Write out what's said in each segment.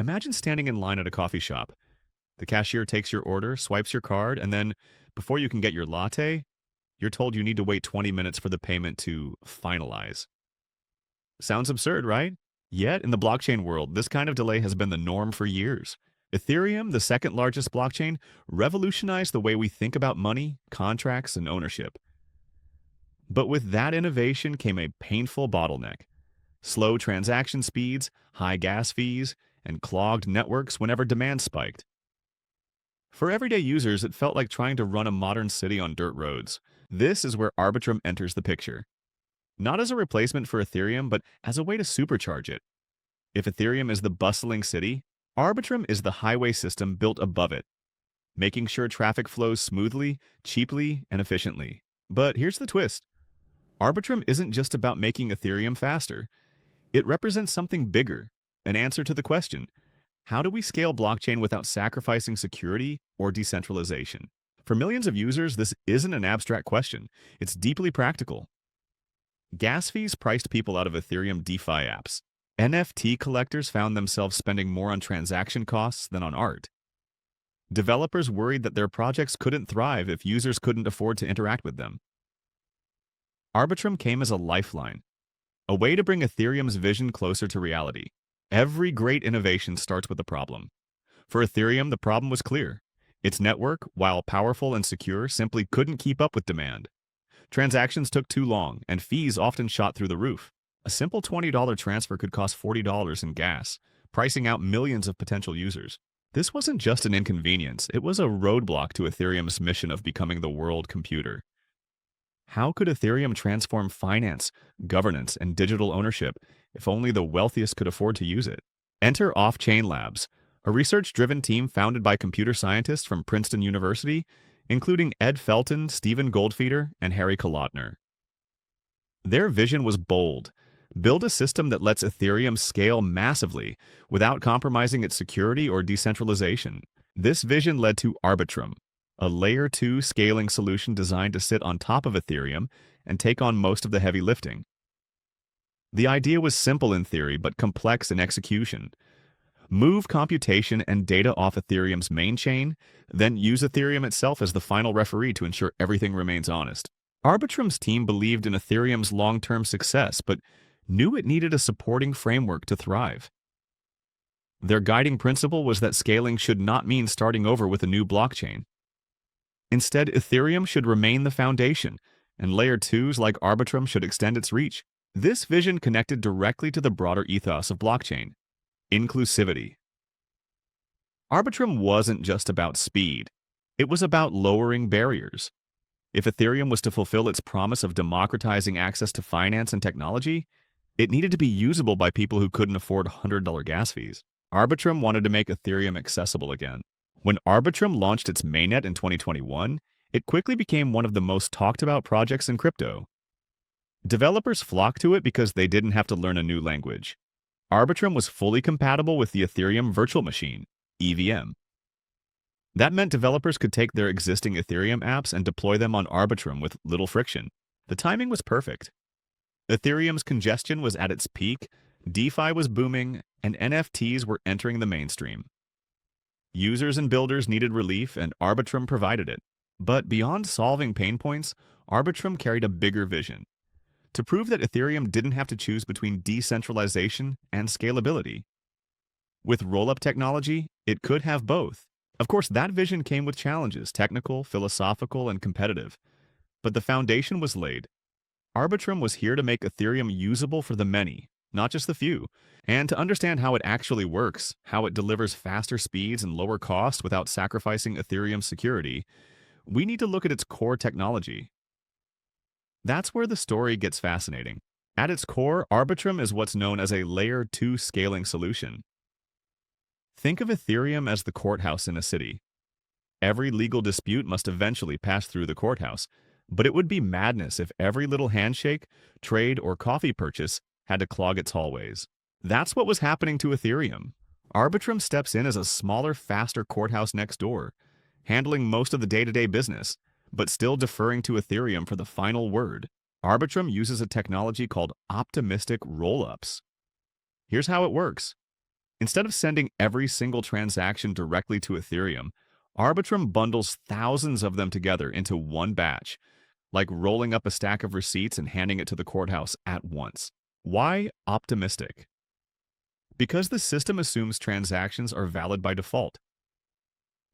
Imagine standing in line at a coffee shop. The cashier takes your order, swipes your card, and then, before you can get your latte, you're told you need to wait 20 minutes for the payment to finalize. Sounds absurd, right? Yet, in the blockchain world, this kind of delay has been the norm for years. Ethereum, the second largest blockchain, revolutionized the way we think about money, contracts, and ownership. But with that innovation came a painful bottleneck: slow transaction speeds, high gas fees, and clogged networks whenever demand spiked. For everyday users, it felt like trying to run a modern city on dirt roads. This is where Arbitrum enters the picture. Not as a replacement for Ethereum, but as a way to supercharge it. If Ethereum is the bustling city, Arbitrum is the highway system built above it, making sure traffic flows smoothly, cheaply, and efficiently. But here's the twist. Arbitrum isn't just about making Ethereum faster. It represents something bigger, an answer to the question: how do we scale blockchain without sacrificing security or decentralization? For millions of users, this isn't an abstract question. It's deeply practical. Gas fees priced people out of Ethereum DeFi apps. NFT collectors found themselves spending more on transaction costs than on art. Developers worried that their projects couldn't thrive if users couldn't afford to interact with them. Arbitrum came as a lifeline, a way to bring Ethereum's vision closer to reality. Every great innovation starts with a problem. For Ethereum, the problem was clear. Its network, while powerful and secure, simply couldn't keep up with demand. Transactions took too long, and fees often shot through the roof. A simple $20 transfer could cost $40 in gas, pricing out millions of potential users. This wasn't just an inconvenience, it was a roadblock to Ethereum's mission of becoming the world computer. How could Ethereum transform finance, governance, and digital ownership if only the wealthiest could afford to use it? Enter Offchain Labs, a research-driven team founded by computer scientists from Princeton University, including Ed Felton, Stephen Goldfeeder, and Harry Kolodner. Their vision was bold: build a system that lets Ethereum scale massively without compromising its security or decentralization. This vision led to Arbitrum, a Layer 2 scaling solution designed to sit on top of Ethereum and take on most of the heavy lifting. The idea was simple in theory, but complex in execution. Move computation and data off Ethereum's main chain, then use Ethereum itself as the final referee to ensure everything remains honest. Arbitrum's team believed in Ethereum's long-term success, but knew it needed a supporting framework to thrive. Their guiding principle was that scaling should not mean starting over with a new blockchain. Instead, Ethereum should remain the foundation, and Layer 2s like Arbitrum should extend its reach. This vision connected directly to the broader ethos of blockchain: inclusivity. Arbitrum wasn't just about speed. It was about lowering barriers. If Ethereum was to fulfill its promise of democratizing access to finance and technology, it needed to be usable by people who couldn't afford $100 gas fees. Arbitrum wanted to make Ethereum accessible again. When Arbitrum launched its mainnet in 2021, it quickly became one of the most talked about projects in crypto. Developers flocked to it because they didn't have to learn a new language. Arbitrum was fully compatible with the Ethereum Virtual Machine, EVM. That meant developers could take their existing Ethereum apps and deploy them on Arbitrum with little friction. The timing was perfect. Ethereum's congestion was at its peak, DeFi was booming, and NFTs were entering the mainstream. Users and builders needed relief, and Arbitrum provided it. But beyond solving pain points, Arbitrum carried a bigger vision: to prove that Ethereum didn't have to choose between decentralization and scalability. With rollup technology, it could have both. Of course, that vision came with challenges: technical, philosophical, and competitive. But the foundation was laid. Arbitrum was here to make Ethereum usable for the many, not just the few. And to understand how it actually works, how it delivers faster speeds and lower costs without sacrificing Ethereum's security, we need to look at its core technology. That's where the story gets fascinating. At its core, Arbitrum is what's known as a Layer 2 scaling solution. Think of Ethereum as the courthouse in a city. Every legal dispute must eventually pass through the courthouse, but it would be madness if every little handshake, trade, or coffee purchase had to clog its hallways. That's what was happening to Ethereum. Arbitrum steps in as a smaller, faster courthouse next door, handling most of the day-to-day business, but still deferring to Ethereum for the final word. Arbitrum uses a technology called optimistic rollups. Here's how it works. Instead of sending every single transaction directly to Ethereum, Arbitrum bundles thousands of them together into one batch, like rolling up a stack of receipts and handing it to the courthouse at once. Why optimistic? Because the system assumes transactions are valid by default.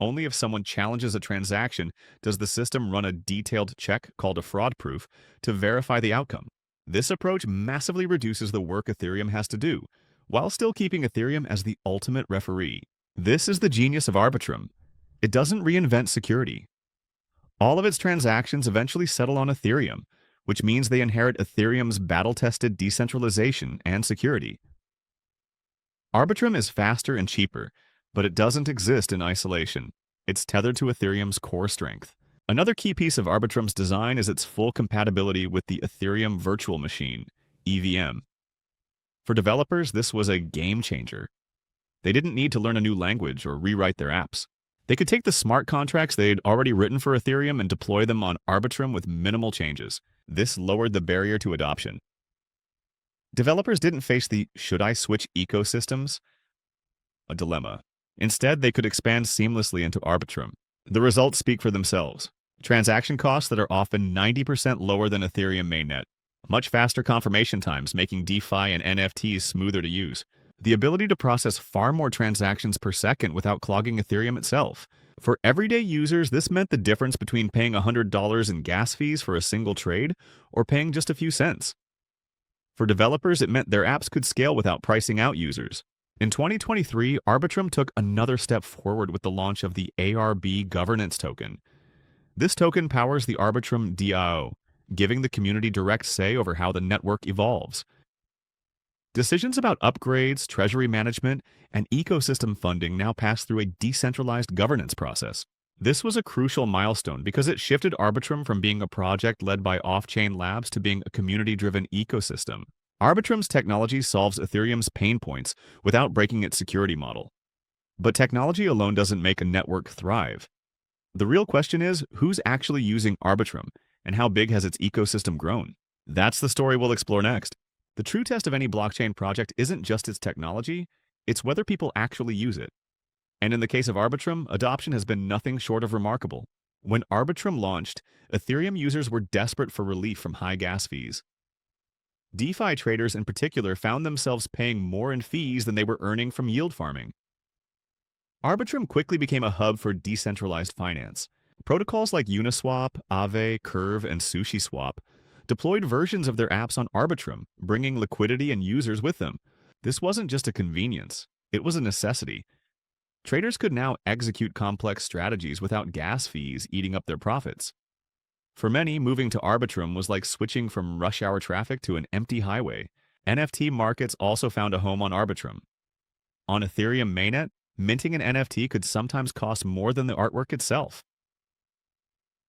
Only if someone challenges a transaction does the system run a detailed check called a fraud proof to verify the outcome. This approach massively reduces the work Ethereum has to do, while still keeping Ethereum as the ultimate referee. This is the genius of Arbitrum. It doesn't reinvent security. All of its transactions eventually settle on Ethereum, which means they inherit Ethereum's battle-tested decentralization and security. Arbitrum is faster and cheaper, but it doesn't exist in isolation. It's tethered to Ethereum's core strength. Another key piece of Arbitrum's design is its full compatibility with the Ethereum Virtual Machine, EVM. For developers, this was a game changer. They didn't need to learn a new language or rewrite their apps. They could take the smart contracts they'd already written for Ethereum and deploy them on Arbitrum with minimal changes. This lowered the barrier to adoption. Developers didn't face the "should I switch ecosystems?" a dilemma. Instead, they could expand seamlessly into Arbitrum. The results speak for themselves. Transaction costs that are often 90% lower than Ethereum mainnet. Much faster confirmation times, making DeFi and NFTs smoother to use. The ability to process far more transactions per second without clogging Ethereum itself. For everyday users, this meant the difference between paying $100 in gas fees for a single trade or paying just a few cents. For developers, it meant their apps could scale without pricing out users. In 2023, Arbitrum took another step forward with the launch of the ARB governance token. This token powers the Arbitrum DAO, giving the community direct say over how the network evolves. Decisions about upgrades, treasury management, and ecosystem funding now pass through a decentralized governance process. This was a crucial milestone because it shifted Arbitrum from being a project led by Offchain Labs to being a community-driven ecosystem. Arbitrum's technology solves Ethereum's pain points without breaking its security model. But technology alone doesn't make a network thrive. The real question is, who's actually using Arbitrum, and how big has its ecosystem grown? That's the story we'll explore next. The true test of any blockchain project isn't just its technology, it's whether people actually use it. And in the case of Arbitrum, adoption has been nothing short of remarkable. When Arbitrum launched, Ethereum users were desperate for relief from high gas fees. DeFi traders in particular found themselves paying more in fees than they were earning from yield farming. Arbitrum quickly became a hub for decentralized finance. Protocols like Uniswap, Aave, Curve, and SushiSwap deployed versions of their apps on Arbitrum, bringing liquidity and users with them. This wasn't just a convenience, it was a necessity. Traders could now execute complex strategies without gas fees eating up their profits. For many, moving to Arbitrum was like switching from rush hour traffic to an empty highway. NFT markets also found a home on Arbitrum. On Ethereum mainnet, minting an NFT could sometimes cost more than the artwork itself.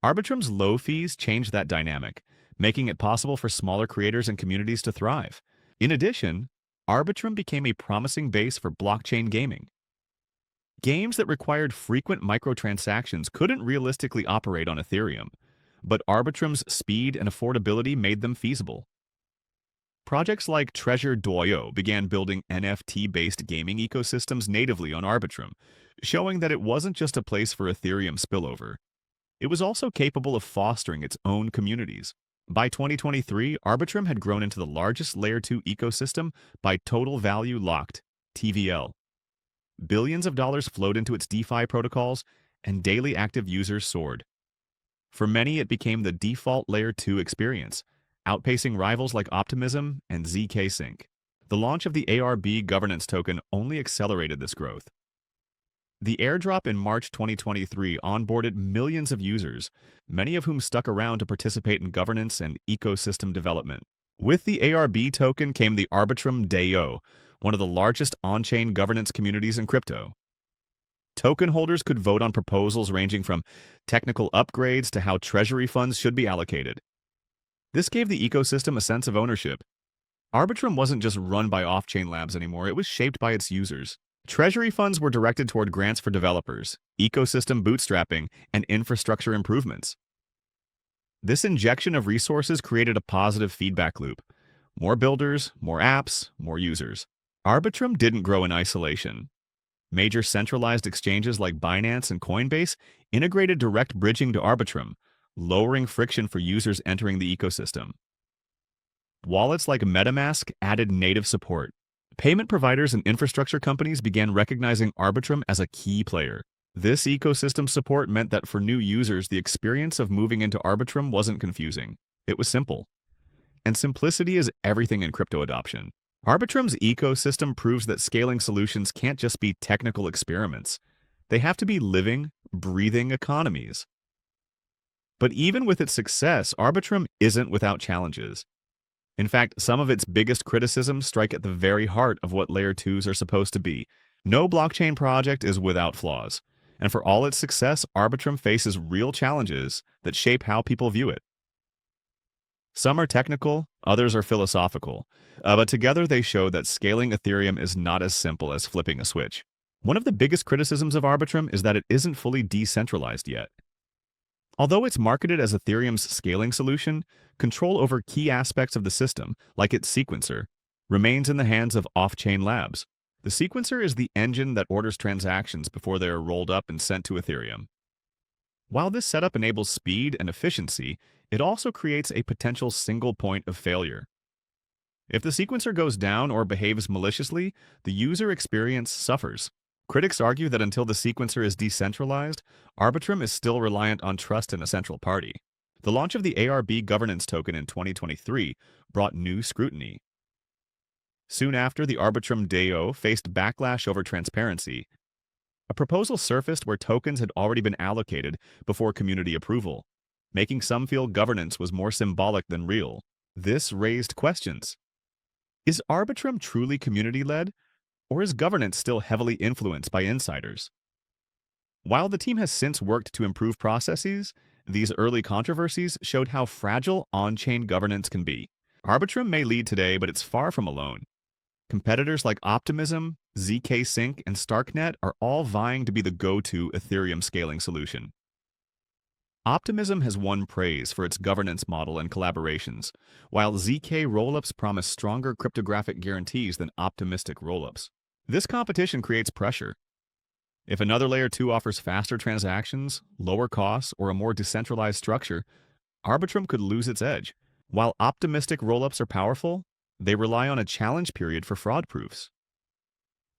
Arbitrum's low fees changed that dynamic, making it possible for smaller creators and communities to thrive. In addition, Arbitrum became a promising base for blockchain gaming. Games that required frequent microtransactions couldn't realistically operate on Ethereum, but Arbitrum's speed and affordability made them feasible. Projects like Treasure.io began building NFT-based gaming ecosystems natively on Arbitrum, showing that it wasn't just a place for Ethereum spillover. It was also capable of fostering its own communities. By 2023, Arbitrum had grown into the largest Layer 2 ecosystem by total value locked, TVL. Billions of dollars flowed into its DeFi protocols, and daily active users soared. For many, it became the default Layer 2 experience, outpacing rivals like Optimism and zkSync. The launch of the ARB governance token only accelerated this growth. The airdrop in March 2023 onboarded millions of users, many of whom stuck around to participate in governance and ecosystem development. With the ARB token came the Arbitrum DAO, one of the largest on-chain governance communities in crypto. Token holders could vote on proposals ranging from technical upgrades to how treasury funds should be allocated. This gave the ecosystem a sense of ownership. Arbitrum wasn't just run by Offchain Labs anymore, it was shaped by its users. Treasury funds were directed toward grants for developers, ecosystem bootstrapping, and infrastructure improvements. This injection of resources created a positive feedback loop. More builders, more apps, more users. Arbitrum didn't grow in isolation. Major centralized exchanges like Binance and Coinbase integrated direct bridging to Arbitrum, lowering friction for users entering the ecosystem. Wallets like MetaMask added native support. Payment providers and infrastructure companies began recognizing Arbitrum as a key player. This ecosystem support meant that for new users, the experience of moving into Arbitrum wasn't confusing. It was simple. And simplicity is everything in crypto adoption. Arbitrum's ecosystem proves that scaling solutions can't just be technical experiments. They have to be living, breathing economies. But even with its success, Arbitrum isn't without challenges. In fact, some of its biggest criticisms strike at the very heart of what Layer 2s are supposed to be. No blockchain project is without flaws. And for all its success, Arbitrum faces real challenges that shape how people view it. Some are technical, others are philosophical, but together they show that scaling Ethereum is not as simple as flipping a switch. One of the biggest criticisms of Arbitrum is that it isn't fully decentralized yet. Although it's marketed as Ethereum's scaling solution, control over key aspects of the system, like its sequencer, remains in the hands of Offchain Labs. The sequencer is the engine that orders transactions before they are rolled up and sent to Ethereum. While this setup enables speed and efficiency, it also creates a potential single point of failure. If the sequencer goes down or behaves maliciously, the user experience suffers. Critics argue that until the sequencer is decentralized, Arbitrum is still reliant on trust in a central party. The launch of the ARB governance token in 2023 brought new scrutiny. Soon after, the Arbitrum DAO faced backlash over transparency. A proposal surfaced where tokens had already been allocated before community approval, making some feel governance was more symbolic than real. This raised questions. Is Arbitrum truly community-led, or is governance still heavily influenced by insiders? While the team has since worked to improve processes, these early controversies showed how fragile on-chain governance can be. Arbitrum may lead today, but it's far from alone. Competitors like Optimism, zkSync, and Starknet are all vying to be the go-to Ethereum scaling solution. Optimism has won praise for its governance model and collaborations, while zk rollups promise stronger cryptographic guarantees than optimistic rollups. This competition creates pressure. If another Layer 2 offers faster transactions, lower costs, or a more decentralized structure, Arbitrum could lose its edge. While optimistic rollups are powerful, they rely on a challenge period for fraud proofs.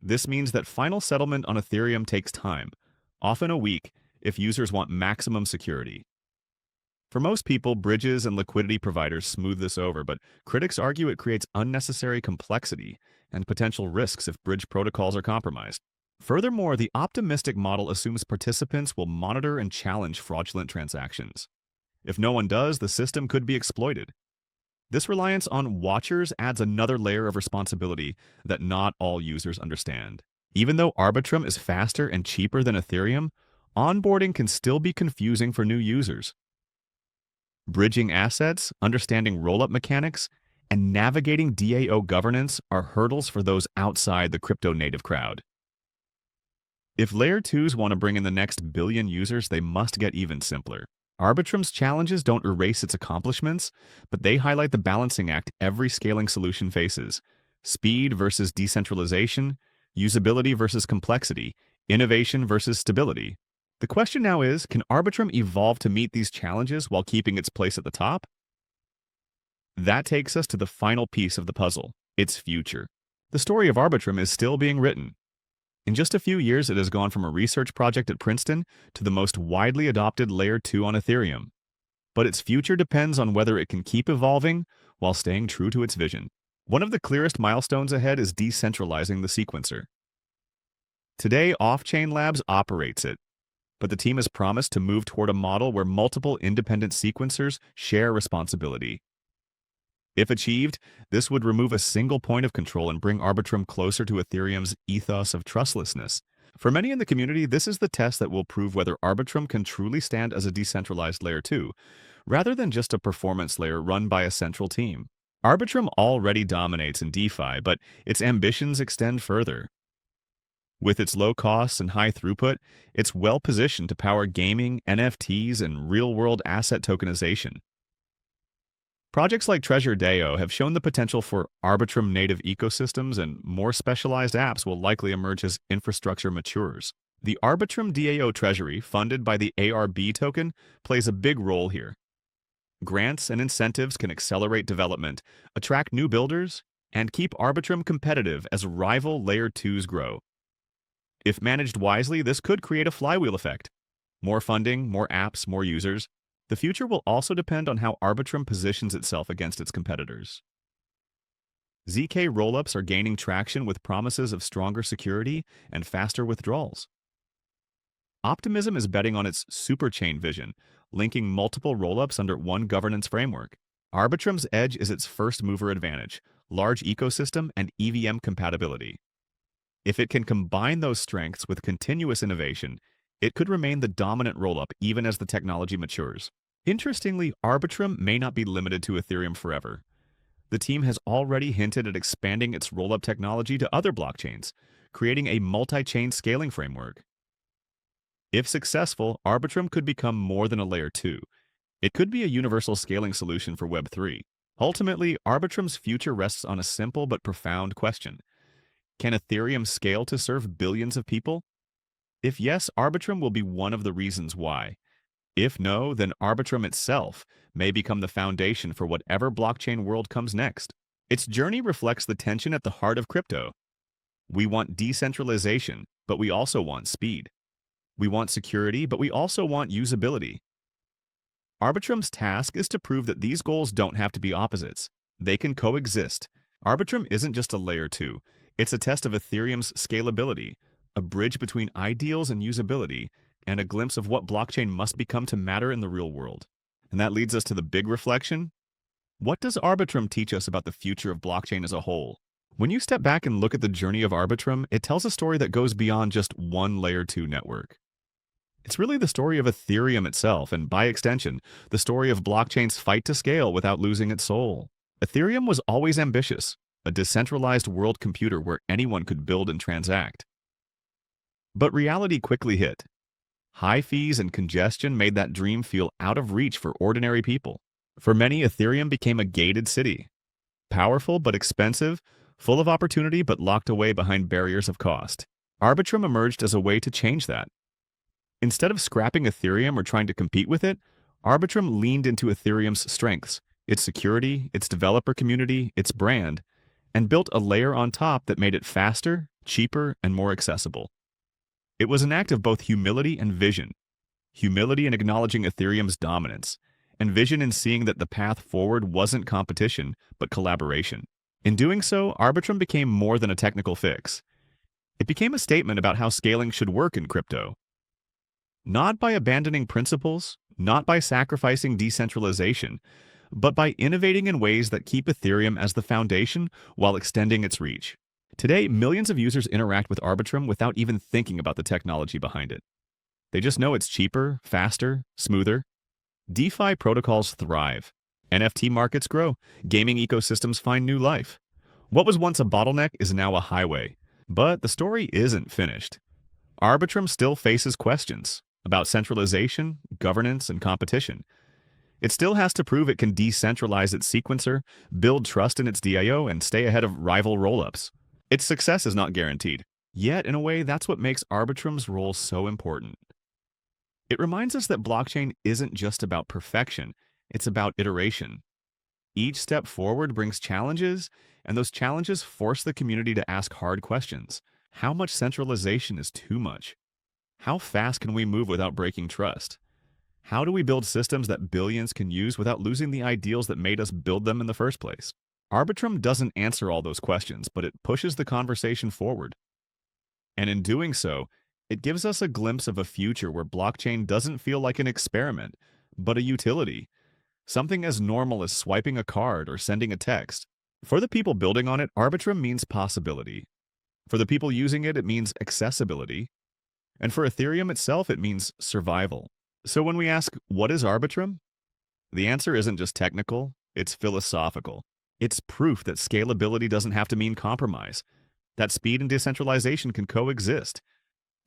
This means that final settlement on Ethereum takes time, often a week, if users want maximum security. For most people, bridges and liquidity providers smooth this over, but critics argue it creates unnecessary complexity and potential risks if bridge protocols are compromised. Furthermore, the optimistic model assumes participants will monitor and challenge fraudulent transactions. If no one does, the system could be exploited. This reliance on watchers adds another layer of responsibility that not all users understand. Even though Arbitrum is faster and cheaper than Ethereum, onboarding can still be confusing for new users. Bridging assets, understanding rollup mechanics, and navigating DAO governance are hurdles for those outside the crypto-native crowd. If Layer 2s want to bring in the next billion users, they must get even simpler. Arbitrum's challenges don't erase its accomplishments, but they highlight the balancing act every scaling solution faces: speed versus decentralization, usability versus complexity, innovation versus stability. The question now is, can Arbitrum evolve to meet these challenges while keeping its place at the top? That takes us to the final piece of the puzzle, its future. The story of Arbitrum is still being written. In just a few years, it has gone from a research project at Princeton to the most widely adopted Layer 2 on Ethereum. But its future depends on whether it can keep evolving while staying true to its vision. One of the clearest milestones ahead is decentralizing the sequencer. Today, Offchain Labs operates it, but the team has promised to move toward a model where multiple independent sequencers share responsibility. If achieved, this would remove a single point of control and bring Arbitrum closer to Ethereum's ethos of trustlessness. For many in the community, this is the test that will prove whether Arbitrum can truly stand as a decentralized Layer 2, rather than just a performance layer run by a central team. Arbitrum already dominates in DeFi, but its ambitions extend further. With its low costs and high throughput, it's well-positioned to power gaming, NFTs, and real-world asset tokenization. Projects like Treasure Deo have shown the potential for Arbitrum native ecosystems, and more specialized apps will likely emerge as infrastructure matures. The Arbitrum DAO Treasury, funded by the ARB token, plays a big role here. Grants and incentives can accelerate development, attract new builders, and keep Arbitrum competitive as rival Layer 2s grow. If managed wisely, this could create a flywheel effect. More funding, more apps, more users. The future will also depend on how Arbitrum positions itself against its competitors. zk rollups are gaining traction with promises of stronger security and faster withdrawals. Optimism is betting on its superchain vision, linking multiple rollups under one governance framework. Arbitrum's edge is its first-mover advantage, large ecosystem, and EVM compatibility. If it can combine those strengths with continuous innovation, it could remain the dominant rollup even as the technology matures. Interestingly, Arbitrum may not be limited to Ethereum forever. The team has already hinted at expanding its rollup technology to other blockchains, creating a multi-chain scaling framework. If successful, Arbitrum could become more than a Layer 2. It could be a universal scaling solution for Web3. Ultimately, Arbitrum's future rests on a simple but profound question. Can Ethereum scale to serve billions of people? If yes, Arbitrum will be one of the reasons why. If no, then Arbitrum itself may become the foundation for whatever blockchain world comes next. Its journey reflects the tension at the heart of crypto. We want decentralization, but we also want speed. We want security, but we also want usability. Arbitrum's task is to prove that these goals don't have to be opposites. They can coexist. Arbitrum isn't just a Layer 2. It's a test of Ethereum's scalability, a bridge between ideals and usability, and a glimpse of what blockchain must become to matter in the real world. And that leads us to the big reflection. What does Arbitrum teach us about the future of blockchain as a whole? When you step back and look at the journey of Arbitrum, it tells a story that goes beyond just one Layer 2 network. It's really the story of Ethereum itself, and by extension, the story of blockchain's fight to scale without losing its soul. Ethereum was always ambitious, a decentralized world computer where anyone could build and transact. But reality quickly hit. High fees and congestion made that dream feel out of reach for ordinary people. For many, Ethereum became a gated city. Powerful but expensive, full of opportunity but locked away behind barriers of cost. Arbitrum emerged as a way to change that. Instead of scrapping Ethereum or trying to compete with it, Arbitrum leaned into Ethereum's strengths, its security, its developer community, its brand, and built a layer on top that made it faster, cheaper, and more accessible. It was an act of both humility and vision. Humility in acknowledging Ethereum's dominance, and vision in seeing that the path forward wasn't competition, but collaboration. In doing so, Arbitrum became more than a technical fix. It became a statement about how scaling should work in crypto. Not by abandoning principles, not by sacrificing decentralization, but by innovating in ways that keep Ethereum as the foundation while extending its reach. Today, millions of users interact with Arbitrum without even thinking about the technology behind it. They just know it's cheaper, faster, smoother. DeFi protocols thrive. NFT markets grow. Gaming ecosystems find new life. What was once a bottleneck is now a highway. But the story isn't finished. Arbitrum still faces questions about centralization, governance, and competition. It still has to prove it can decentralize its sequencer, build trust in its DAO, and stay ahead of rival rollups. Its success is not guaranteed. Yet, in a way, that's what makes Arbitrum's role so important. It reminds us that blockchain isn't just about perfection, it's about iteration. Each step forward brings challenges, and those challenges force the community to ask hard questions. How much centralization is too much? How fast can we move without breaking trust? How do we build systems that billions can use without losing the ideals that made us build them in the first place? Arbitrum doesn't answer all those questions, but it pushes the conversation forward. And in doing so, it gives us a glimpse of a future where blockchain doesn't feel like an experiment, but a utility. Something as normal as swiping a card or sending a text. For the people building on it, Arbitrum means possibility. For the people using it, it means accessibility. And for Ethereum itself, it means survival. So when we ask, what is Arbitrum? The answer isn't just technical, it's philosophical. It's proof that scalability doesn't have to mean compromise, that speed and decentralization can coexist,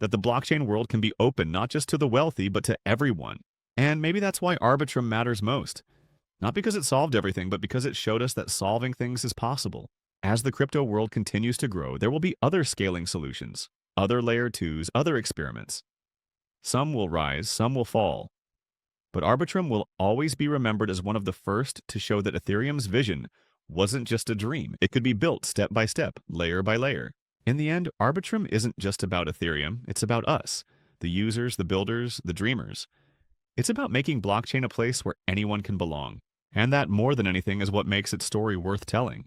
that the blockchain world can be open not just to the wealthy, but to everyone. And maybe that's why Arbitrum matters most. Not because it solved everything, but because it showed us that solving things is possible. As the crypto world continues to grow, there will be other scaling solutions, other layer 2s, other experiments. Some will rise, some will fall. But Arbitrum will always be remembered as one of the first to show that Ethereum's vision wasn't just a dream. It could be built step by step, layer by layer. In the end, Arbitrum isn't just about Ethereum, it's about us, the users, the builders, the dreamers. It's about making blockchain a place where anyone can belong. And that, more than anything, is what makes its story worth telling.